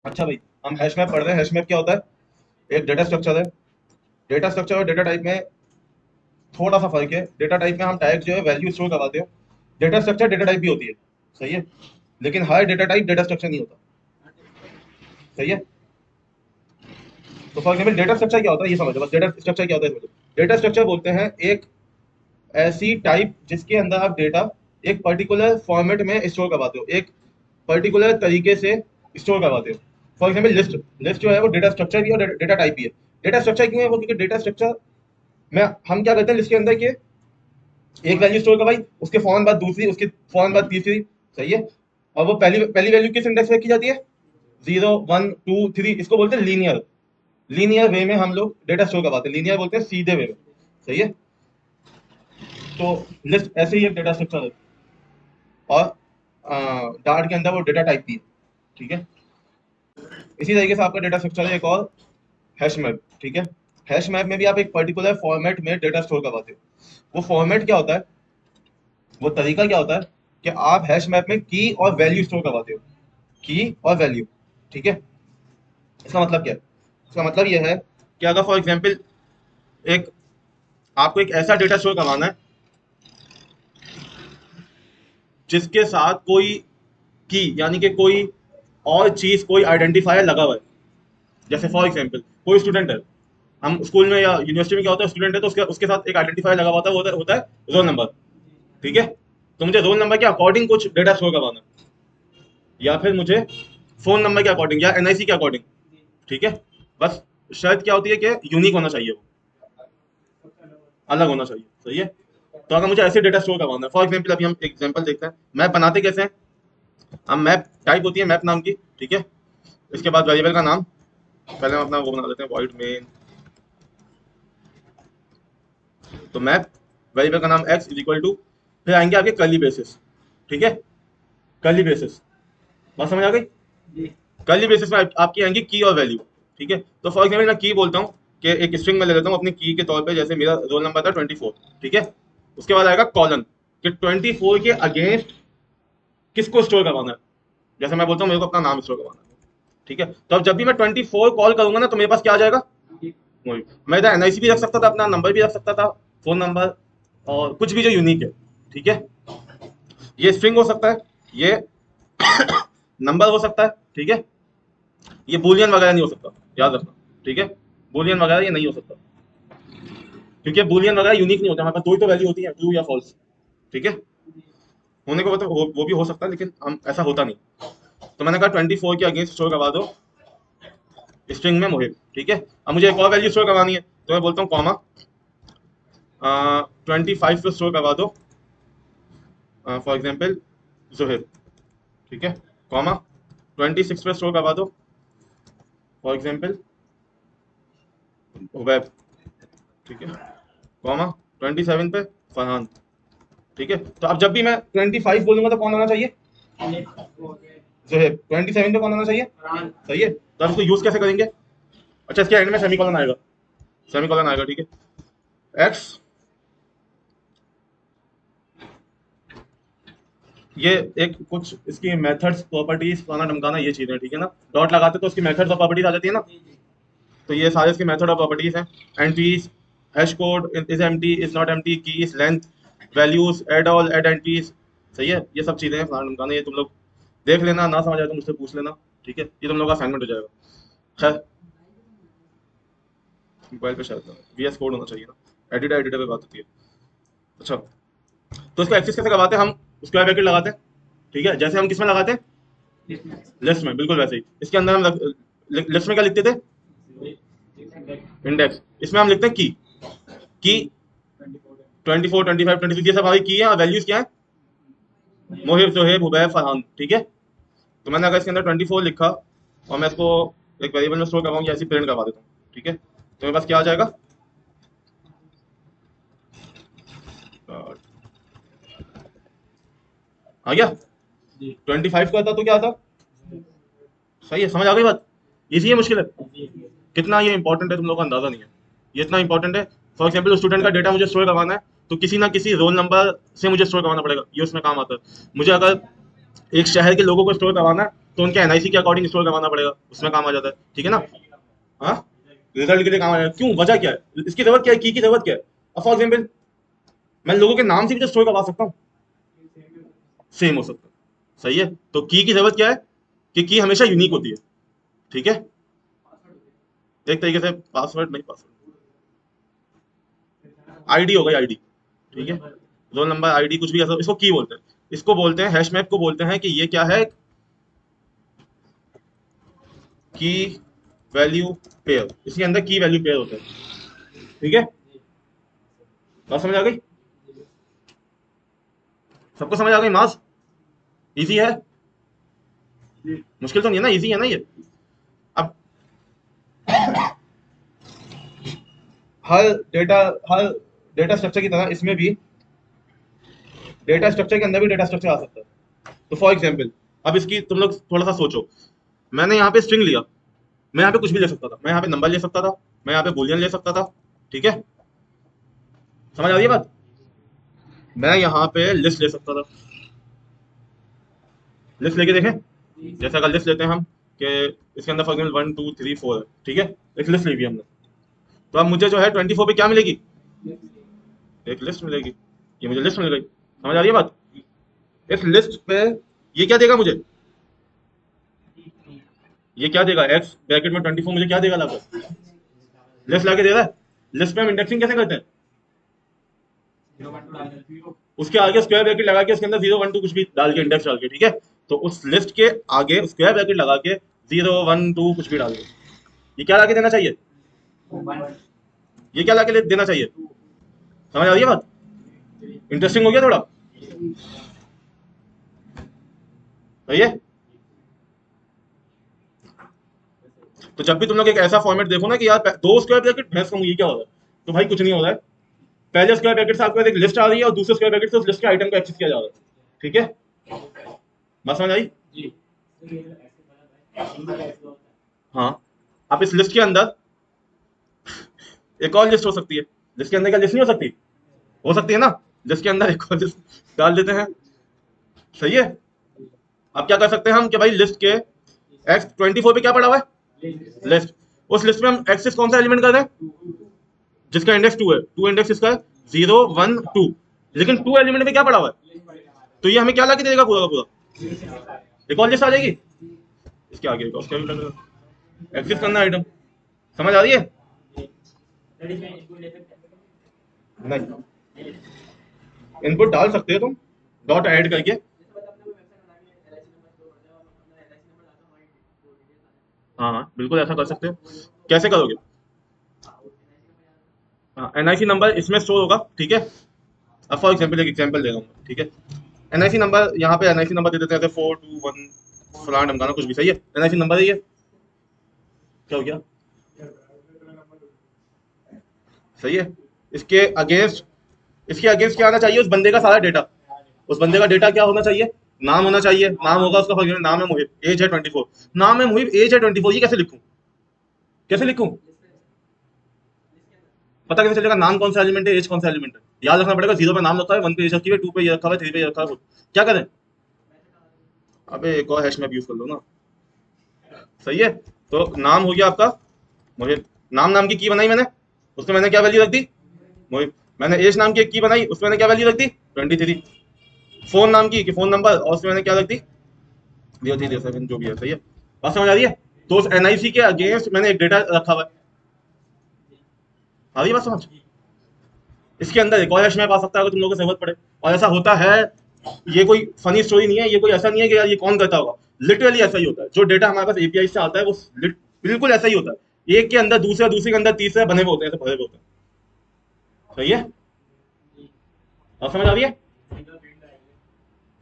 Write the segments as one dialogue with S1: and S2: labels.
S1: अच्छा भाई, हम हैश मैप पढ़ रहे हैं। हैश मैप क्या होता है? एक डेटा स्ट्रक्चर है। डेटा स्ट्रक्चर और डेटा टाइप में थोड़ा सा फर्क है। डेटा टाइप में हम डायरेक्ट जो है वैल्यू स्टोर करवाते हो। डेटा स्ट्रक्चर डेटा टाइप भी होती है, सही है, लेकिन हर डेटा टाइप डेटा स्ट्रक्चर नहीं होता, सही है। तो फॉर एग्जाम्पल डेटा स्ट्रक्चर क्या होता है ये समझो, बस डेटा स्ट्रक्चर क्या होता है समझो। डेटा स्ट्रक्चर बोलते हैं एक ऐसी टाइप जिसके अंदर आप डेटा एक पर्टिकुलर फॉर्मेट में स्टोर करवाते हो, एक पर्टिकुलर तरीके से स्टोर करवाते हो। फॉर एग्जाम्पल लिस्ट, लिस्ट जो है वो डेटा स्ट्रक्चर भी है और डेटा टाइप भी है। डेटा स्ट्रक्चर क्यों है वो? क्योंकि डेटा स्ट्रक्चर में हम क्या करते हैं लिस्ट के अंदर के एक वैल्यू स्टोर करवाई, उसके फौरन बाद दूसरी, उसके फौरन बाद तीसरी, सही है। और वो पहली पहली वैल्यू किस इंडेक्स में की जाती है? 0 1 2 3। इसको बोलते हैं लीनियर। लीनियर वे में हम लोग डेटा स्टोर करवाते हैं, लीनियर बोलते हैं सीधे वे में, सही है। तो लिस्ट ऐसे ही एक डेटा स्ट्रक्चर है। और डार्ट के अंदर वो डेटा टाइप भी है, ठीक है। इसी तरीके से आपका डेटा स्ट्रक्चर है एक और, हैश मैप, ठीक है। हैश मैप में भी आप एक पर्टिकुलर फॉर्मेट में डेटा स्टोर करवाते हो। वो फॉर्मेट क्या होता है, वो तरीका क्या होता है कि आप हैश मैप में की और वैल्यू स्टोर करवाते हो, की और वैल्यू, ठीक है। इसका मतलब क्या है? इसका मतलब यह है कि अगर फॉर एग्जाम्पल एक आपको एक ऐसा डेटा स्टोर करवाना है जिसके साथ कोई की यानी कि कोई और चीज, कोई आइडेंटिफायर लगा हुआ है। जैसे फॉर एग्जाम्पल कोई स्टूडेंट है, हम स्कूल में या यूनिवर्सिटी में क्या होता है, स्टूडेंट है तो उसके उसके साथ एक आइडेंटिफायर लगा हुआ होता है, वो होता है रोल नंबर, ठीक है। तो मुझे रोल नंबर के अकॉर्डिंग कुछ डेटा स्टोर करवाना है, या फिर मुझे फोन नंबर के अकॉर्डिंग या एनआईसी के अकॉर्डिंग, ठीक है। बस शर्त क्या होती है कि यूनिक होना चाहिए, वो अलग होना चाहिए, सही है। तो अगर मुझे ऐसे डेटा स्टोर करवाना है, फॉर एग्जाम्पल अभी हम एग्जाम्पल देखते हैं मैप बनाते कैसे हैं। हम मैप टाइप होती है मैप नाम की, ठीक है। इसके बाद वेरिएबल का नाम, पहले हम अपना वो बना लेते हैं वॉइड मेन। तो मैप वेरिएबल का नाम एक्स इज इक्वल टू, फिर आएंगे आपके कर्ली बेसिस, ठीक है। कर्ली बेसिस, बात समझ आ गई? कर्ली बेसिस में आपकी आएंगी की और वैल्यू, ठीक है। तो फॉर एग्जाम्पल मैं की बोलता हूँ कि एक स्ट्रिंग में ले लेता हूँ अपनी की के तौर पे, जैसे मेरा रोल नंबर था 24, ठीक है। उसके बाद आएगा कॉलन कि 24 के अगेंस्ट किसको स्टोर करवाना है। जैसे मैं बोलता हूँ मेरे को अपना नाम स्टोर करवाना है, ठीक है। तो अब जब भी मैं 24 कॉल करूंगा ना तो मेरे पास क्या आ जाएगा? वही। मैं इधर एनआईसी भी रख सकता था, अपना नंबर भी रख सकता था, फोन नंबर, और कुछ भी जो यूनिक है, ठीक है। ये स्ट्रिंग हो सकता है, ये नंबर हो सकता है, ठीक है। ये बुलियन वगैरह नहीं हो सकता, याद रखना, ठीक है। बुलियन वगैरह ये नहीं हो सकता, क्योंकि बुलियन वगैरह यूनिक नहीं होता, हमारे पास दो ही तो वैल्यू होती है, ट्रू या फॉल्स, ठीक है। होने को तो वो भी हो सकता है, लेकिन हम ऐसा होता नहीं। तो मैंने कहा 24 के अगेंस्ट स्टोर करवा दो स्ट्रिंग में मोहित, ठीक है। अब मुझे एक और वैल्यू स्टोर करवानी है, तो मैं बोलता हूँ कॉमा 25 पे स्टोर करवा दो फॉर एग्जाम्पल जोहिर, ठीक है। कॉमा 26 पे स्टोर करवा दो फॉर एग्जाम्पल वेब, ठीक है। कॉमा 27 पे फरहान, ठीक है। तो अब जब भी मैं 25 बोलूंगा तो कौन आना चाहिए? जोहेब। 27 पे कौन आना चाहिए? सही है। तो अब इसको यूज कैसे करेंगे? अच्छा, इसके एंड में सेमीकोलन आएगा, सेमीकोलन आएगा, ठीक है। एक्स, ये एक कुछ इसकी मेथड्स प्रॉपर्टीज फलाना ढमकाना ये चीजें, ठीक है ना। डॉट लगाते तो उसकी मेथड्स और प्रॉपर्टीज आ जाती है ना। तो ये सारे इसके मेथड और प्रॉपर्टीज हैं। Entries, hash code, is empty, is not empty, key is length, values, add all, add entries, सही है। ये सब चीजें हैं फलाना ढमकाना, ये तुम लोग देख लेना, ना समझ आए तो मुझसे पूछ लेना, ठीक है। ये तुम लोग का असाइनमेंट हो जाएगा। खैर, मोबाइल पे शायद वीएस कोड होना चाहिए ना, एडिटर एडिटर पे बात होती है। अच्छा, तो इसको एक्सेस कैसे करवाते हैं हम? स्क्वायर ब्रैकेट लगाते हैं, ठीक है, जैसे हम किस में लगाते हैं? लिस्ट में, बिल्कुल वैसे ही। इसके अंदर हम लिस्ट में क्या लिखते थे? इंडेक्स। इसमें हम लिखते हैं की 24 25 26, ये सब हमारी की है, और वैल्यूज क्या है? मोहिब, जोहेब, हुबैब, फरहान, ठीक है। तो मैंने अगर इसके अंदर 24 लिखा और मैं इसको एक वेरिएबल में स्टोर करवाऊँ या ऐसे प्रिंट करवा देता हूँ, ठीक है। तो मेरे पास क्या आ जाएगा? आ गया। 25 का था तो क्या था? सही है, समझ आ गई बात? इजी है, मुश्किल है? कितना ये इंपॉर्टेंट है तुम लोगों को अंदाजा नहीं है, ये इतना इंपॉर्टेंट है। फॉर एग्जाम्पल स्टूडेंट का डेटा मुझे स्टोर करवाना है, तो किसी ना किसी रोल नंबर से मुझे स्टोर करवाना पड़ेगा, ये उसमें काम आता है। मुझे अगर एक शहर के लोगों को स्टोर करवाना है, तो उनके एनआईसी के अकॉर्डिंग स्टोर करवाना पड़ेगा, उसमें काम आ जाता है, ठीक है ना। हाँ, रिजल्ट के लिए काम आ जाएगा। क्यों, वजह क्या है, इसकी जरूरत क्या है, की जरूरत क्या है। फॉर एग्जाम्पल मैं लोगों के नाम से भी तो स्टोर करवा सकता हूँ, सेम हो सकता है, सही है। तो की जरूरत क्या है कि की हमेशा यूनिक होती है, ठीक है। एक तरीके से पासवर्ड नहीं, पासवर्ड आईडी होगा, आईडी, ठीक है। रोल नंबर, आईडी, कुछ भी ऐसा, इसको की बोलते हैं। इसको बोलते हैं हैश मैप को बोलते हैं कि ये क्या है, की वैल्यू पेयर। इसके अंदर की वैल्यू पेयर होता है, ठीक है। बात समझ आ गई, सबको समझ आ गई मास, इजी है, मुश्किल तो नहीं है ना, इजी है ना ये। अब हर डेटा हर डेटा स्ट्रक्चर की तरह इसमें भी डेटा स्ट्रक्चर के अंदर भी डेटा स्ट्रक्चर आ सकता है। तो फॉर एग्जाम्पल अब इसकी तुम लोग थोड़ा सा सोचो, मैंने यहाँ पे स्ट्रिंग लिया, मैं यहाँ पे कुछ भी ले सकता था, मैं यहाँ पे नंबर ले सकता था, मैं यहाँ पे बूलियन ले सकता था, ठीक है। समझ आ रही है बात, मैं यहाँ पे लिस्ट ले सकता था, लिस्ट लेके देखें। जैसे अगर लिस्ट लेते हैं हम कि इसके अंदर फॉर एग्जाम्पल 1 2 3 4 है, ठीक है, एक लिस्ट ली हुई हमने। तो अब मुझे जो है 24 पे क्या मिलेगी, एक लिस्ट मिलेगी, ये मुझे लिस्ट मिल गई। समझ आ रही है बात, इस लिस्ट पे ये क्या देगा मुझे, ये क्या देगा, एक्स ब्रैकेट में 24 मुझे क्या देगा लाकर, लिस्ट लाके दे रहा है। लिस्ट पे हम इंडेक्सिंग कैसे करते हैं, उसके आगे स्क्वायर ब्रैकेट लगा के उसके अंदर 0 1 2 कुछ भी डाल के इंडेक्स डाल के, ठीक है। तो उस लिस्ट के आगे स्क्वायर ब्रैकेट लगा के 0 1 2 कुछ भी डाल के, ये क्या लाके देना चाहिए, ये क्या लाके देना चाहिए। समझ आ रही है बात, इंटरेस्टिंग हो गया थोड़ा, सही है। तो जब भी तुम लोग एक ऐसा फॉर्मेट देखो ना कि यार दो स्क्वायर ब्रैकेट भैंस का मुंह, ये क्या हो रहा है, तो भाई कुछ नहीं हो रहा है। पहले स्क्वायर ब्रैकेट से आपके पास एक लिस्ट आ रही है और दूसरे स्क्वायर ब्रैकेट से उस लिस्ट के आइटम को एक्सेस किया जा रहा है, ठीक है। बात समझ आई, हाँ। अब इस लिस्ट के अंदर एक और लिस्ट हो सकती है, लिस्ट के अंदर क्या लिस्ट नहीं हो सकती है ना, लिस्ट के अंदर एक और लिस्ट डाल देते हैं, सही है। अब क्या कर सकते हैं हम कि भाई लिस्ट के x 24 पे क्या पड़ा हुआ है, लिस्ट, उस लिस्ट में हम एक्सेस कौन सा एलिमेंट कर रहे हैं, जिसका इंडेक्स 2 है, 2 इंडेक्स इसका है, 0 1 2, लेकिन 2 एलिमेंट में क्या पड़ा हुआ है, तो ये हमें क्या ला के देगा पूरा का पूरा, एक और लिस्ट आ जाएगी, इसके आगे एक और उसका भी लगेगा, एक्सेस करना आइटम। समझ आ रही है, नहीं इनपुट डाल सकते हो तुम डॉट ऐड करके, हाँ हाँ बिल्कुल ऐसा कर सकते हो। कैसे करोगे, हाँ एनआईसी नंबर इसमें स्टोर होगा, ठीक है। अब फॉर एग्जाम्पल एक एग्जाम्पल दे रहा हूँ, ठीक है। एनआईसी नंबर, यहाँ पे एनआईसी नंबर दे देते हैं 4 2 1 फलाना ढमकाना कुछ भी, सही है, एनआईसी नंबर है ये, क्या हो गया, सही है। इसके अगेंस्ट इसके अगेंस्ट क्या आना चाहिए, उस बंदे का सारा डेटा, उस बंदे का डेटा क्या होना चाहिए, नाम होना चाहिए, नाम होगा उसका, फॉर एग्जाम्पल नाम है मोहित, एज है 24, नाम है मोहित, एज है 24, ये कैसे लिखूं, कैसे लिखूं, पता कैसे चलेगा नाम कौन सा एलिमेंट है, एज कौन सा एलिमेंट है, याद रखना पड़ेगा। 0 पे नाम रखा है, 1 पे एज रखी है, 2 पे ये रखा हुआ है, 3 पे ये रखा है, क्या करें, अबे एक और हैश मैप यूज कर लो ना, सही है। तो नाम हो गया आपका मोहित, नाम की बनाई मैंने, उसमें मैंने क्या वैल्यू रख दी, मोहित। मैंने एज नाम की एक की बनाई, उसमें मैंने क्या वैल्यू रख दी, 23। फोन नाम की कि फोन नंबर, और उसमें मैंने क्या रख दी, 0307, जो भी है, सही है। बात समझ आ रही है। तो उस एनआईसी के अगेंस्ट मैंने एक डेटा रखा हुआ है, आ रही है बात समझ। इसके अंदर एक और हैश मैप आ सकता है अगर तुम लोगों को जरूरत पड़े, और ऐसा होता है, ये कोई फनी स्टोरी नहीं है, ये कोई ऐसा नहीं है कि यार ये कौन करता होगा, लिटरली ऐसा ही होता है। जो डेटा हमारे पास एपीआई से आता है वो बिल्कुल ऐसा ही होता है, एक के अंदर दूसरा, दूसरे के अंदर तीसरा बने हुए होते हैं, ऐसे भरे हुए होते हैं, सही है। अब समझ आ रही है,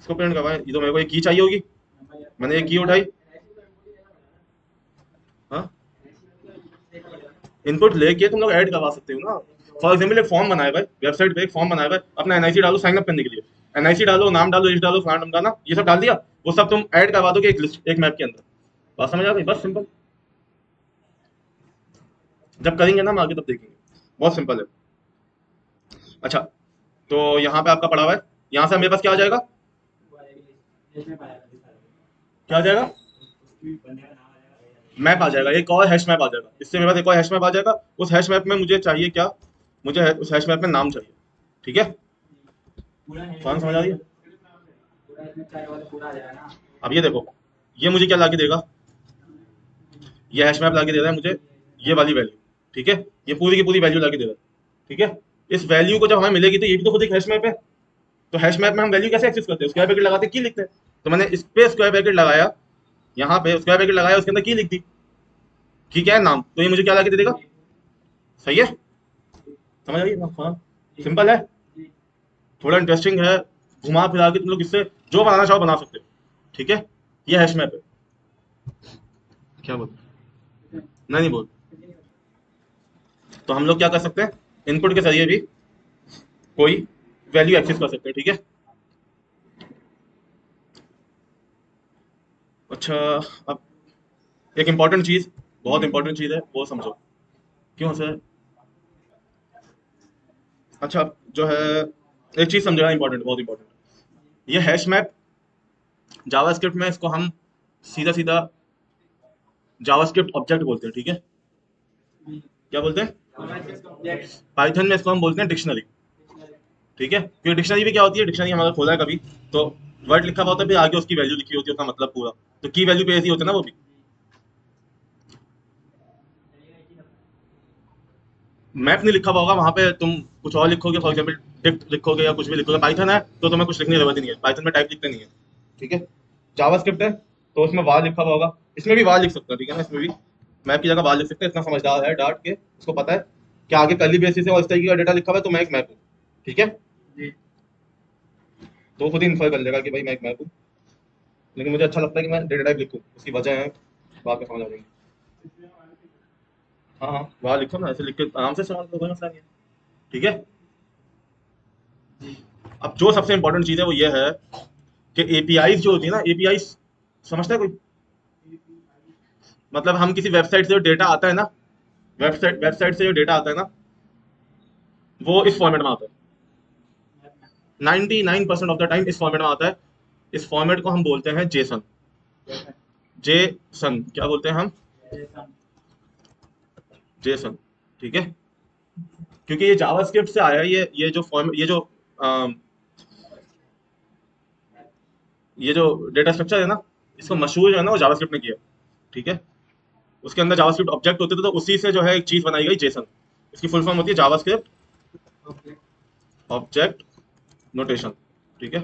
S1: इसको प्रिंट करवाए, ये तो मेरे को एक की चाहिए होगी, मैंने एक की उठाई, हाँ इनपुट लेके तुम लोग ऐड करवा सकते हो ना। फॉर एग्जाम्पल एक फॉर्म बनाया भाई, वेबसाइट पे एक फॉर्म बनाया भाई, अपना एनआईसी डालो साइन अप करने के लिए, एनआईसी डालो, नाम डालो, एज डालो, फलाना ढमकाना, ये सब डाल दिया, वो सब तुम ऐड करवा दोगे एक लिस्ट, एक मैप के अंदर। बात समझ आ गई, बस सिंपल, जब करेंगे ना हम आगे तब देखेंगे, बहुत सिंपल है। अच्छा, तो यहाँ पे आपका पड़ा हुआ है, यहाँ से मेरे पास क्या आ जाएगा, क्या आ जाएगा, मैप आ जाएगा, एक और हैश मैप आ जाएगा, इससे मेरे पास एक और हैश मैप आ जाएगा। उस हैश मैप में मुझे चाहिए क्या, मुझे उस हैश मैप में नाम चाहिए। ठीक है, फॉर्म समझ आ रही है? अब ये देखो, ये मुझे क्या लाके देगा, ये हैश मैप लाके दे रहा है मुझे ये वाली वैल्यू। ठीक है, ये पूरी की पूरी वैल्यू लाके दे रहा है। ठीक है, इस वैल्यू को जब हमें मिलेगी तो ये भी तो खुद एक हैश मैप है। तो हैश मैप में हम वैल्यू कैसे एक्सेस करते हैं, स्क्वायर ब्रैकेट लगाते की लिखते हैं। तो मैंने इस पे स्क्वायर ब्रैकेट लगाया, यहाँ पे स्क्वायर ब्रैकेट लगाया, उसके अंदर की लिख दी, की क्या है नाम, तो ये मुझे क्या लाके दे देगा। सही है, समझ आई ना? हाँ, सिंपल है, थोड़ा इंटरेस्टिंग है, घुमा फिरा के तुम लोग इससे जो बनाना चाहो बना सकते हो। ठीक है, ये हैश मैप है। क्या बोल, नहीं बोल। तो हम लोग क्या कर सकते हैं, इनपुट के जरिए भी कोई वैल्यू एक्सेस कर सकते हैं। ठीक है, अच्छा, अब एक इंपॉर्टेंट चीज, बहुत इंपॉर्टेंट चीज है, वो समझो। क्यों सर? अच्छा, जो है, एक चीज समझना इंपॉर्टेंट, बहुत इंपॉर्टेंट। ये हैश मैप जावास्क्रिप्ट में इसको हम सीधा सीधा जावास्क्रिप्ट ऑब्जेक्ट बोलते हैं। ठीक है, क्या बोलते हैं? पाइथन में इसको हम बोलते हैं डिक्शनरी। ठीक है, क्योंकि डिक्शनरी भी क्या होती है, डिक्शनरी हमारा खोला है कभी तो वर्ड लिखा हुआ होता है, फिर आगे उसकी वैल्यू लिखी होती है, उसका मतलब पूरा, तो की वैल्यू पे ऐसी होता है ना वो भी। मैप नहीं लिखा हुआ होगा, वहां पे तुम कुछ और लिखोगे, फॉर एग्जाम्पल डिक्ट लिखोगे या कुछ भी लिखोगे। पाइथन है तो तुम्हें कुछ लिखने की जरूरत ही नहीं है, पाइथन में टाइप लिखते नहीं है। ठीक है, जावास्क्रिप्ट है तो उसमें वार लिखा हुआ होगा, इसमें भी वार लिख सकते हैं। ठीक है ना, इसमें भी मैप की जगह वार लिख सकते हैं। इतना समझदार है डांट के, उसको पता है कि आगे कर्ली बेसिस है और इस तरीके का डेटा लिखा हुआ है तो मैं एक मैप हूँ। ठीक है, तो वो खुद ही इन्फर कर लेगा कि भाई मैं एक मैप हूँ। लेकिन मुझे अच्छा लगता है कि मैं डेटा टाइप लिखूँ, उसकी वजह है, बाद में समझ आ जाएगी। हाँ हाँ, वार लिखो ना, ऐसे लिख के आराम से समझ लो, कोई मसला नहीं है। ठीक है, अब जो सबसे इंपॉर्टेंट चीज है वो ये है कि एपीआई जो होती है ना, एपीआई समझता है कोई? मतलब हम किसी वेबसाइट से जो डेटा आता है ना, वेबसाइट से जो डेटा आता है ना, वो इस फॉर्मेट में आता है। 99% ऑफ द टाइम इस फॉर्मेट में आता है। इस फॉर्मेट को हम बोलते हैं जेसन। जेसन क्या बोलते हैं हम? जेसन। ठीक है, क्योंकि ये जावास्क्रिप्ट से आया है, ये जो फॉर्म, अम, ये जो डेटा स्ट्रक्चर है ना, इसको मशहूर जो है ना वो जावास्क्रिप्ट ने किया। ठीक है, उसके अंदर जावास्क्रिप्ट ऑब्जेक्ट होते थे, तो उसी से जो है एक चीज बनाई गई जेसन। इसकी फुल फॉर्म होती है जावास्क्रिप्ट ऑब्जेक्ट नोटेशन। ठीक है,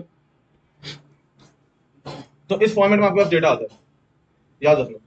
S1: तो इस फॉर्मेट में आपके पास डेटा आता है, याद रखना।